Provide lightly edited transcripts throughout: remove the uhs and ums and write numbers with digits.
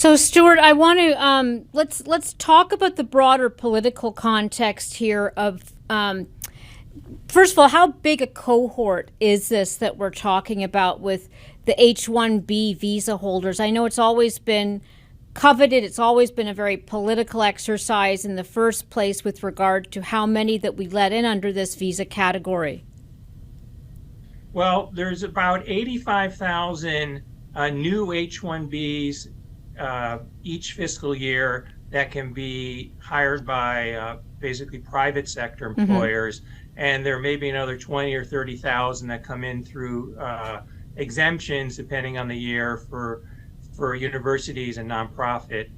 So, Stuart, I want to let's talk about the broader political context here of first of all, how big a cohort is this that we're talking about with the H-1B visa holders? I know it's always been coveted. It's always been a very political exercise in the first place with regard to how many that we let in under this visa category. Well, there's about 85,000 new H-1Bs each fiscal year that can be hired by basically private sector employers. And there may be another 20 or 30,000 that come in through exemptions, depending on the year, for universities and nonprofit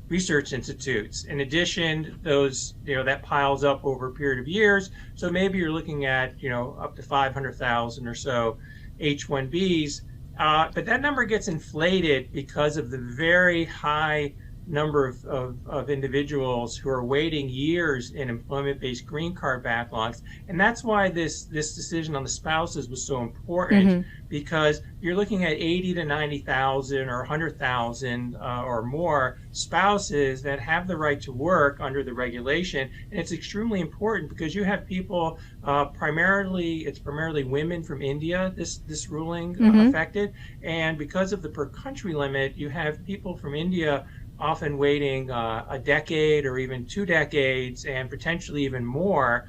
research institutes. In addition, those that piles up over a period of years. So maybe you're looking at up to 500,000 or so H-1Bs. But that number gets inflated because of the very high number of individuals who are waiting years in employment-based green card backlogs. And that's why this decision on the spouses was so important, because you're looking at 80 to 90,000 or 100,000 or more spouses that have the right to work under the regulation. And it's extremely important because you have people, it's primarily women from India, this ruling affected. And because of the per country limit, you have people from India often waiting a decade or even 2 decades and potentially even more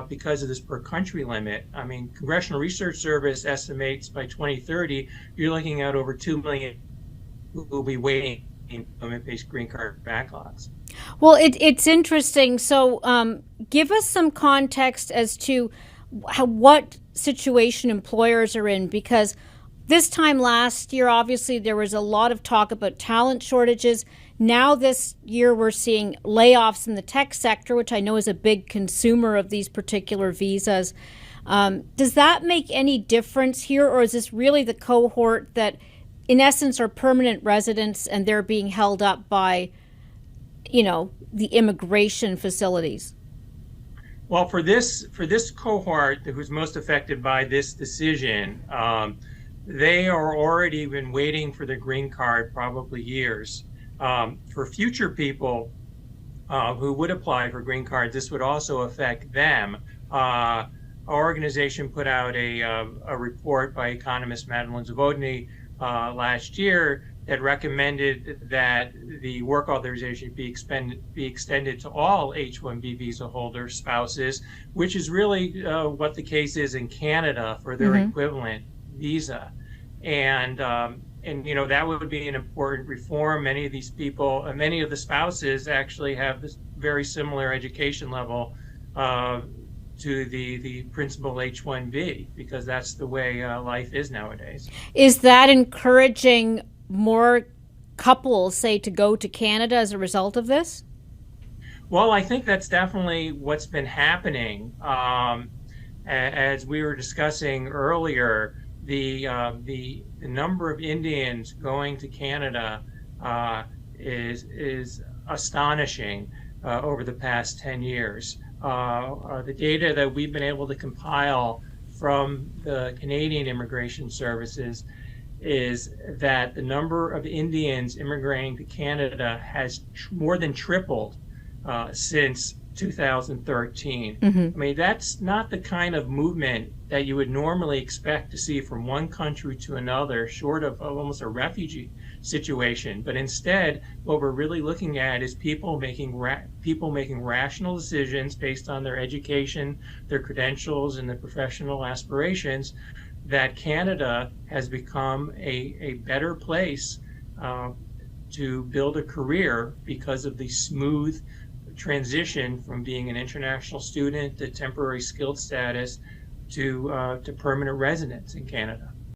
because of this per country limit. I mean, Congressional Research Service estimates by 2030, you're looking at over 2 million who will be waiting in employment-based green card backlogs. Well, it's interesting. So give us some context as to what situation employers are in, because this time last year, obviously, there was a lot of talk about talent shortages. Now this year, we're seeing layoffs in the tech sector, which I know is a big consumer of these particular visas. Does that make any difference here, or is this really the cohort that, in essence, are permanent residents and they're being held up by, the immigration facilities? Well, for this cohort who's most affected by this decision, they are already been waiting for the green card probably years. For future people who would apply for green cards, this would also affect them. Our organization put out a report by economist Madeline Zavodny last year that recommended that the work authorization be extended to all H-1B visa holder spouses, which is really what the case is in Canada for their equivalent visa. And that would be an important reform. Many of these people, many of the spouses actually have this very similar education level to the principal H-1B, because that's the way life is nowadays. Is that encouraging more couples, say, to go to Canada as a result of this? Well, I think that's definitely what's been happening. As we were discussing earlier, the number of Indians going to Canada is astonishing over the past 10 years. The data that we've been able to compile from the Canadian Immigration Services is that the number of Indians immigrating to Canada has more than tripled since 2013. I mean, that's not the kind of movement that you would normally expect to see from one country to another, short of almost a refugee situation. But instead, what we're really looking at is people making rational decisions based on their education, their credentials, and their professional aspirations, that Canada has become a better place to build a career because of the smooth transition from being an international student to temporary skilled status to permanent residence in Canada.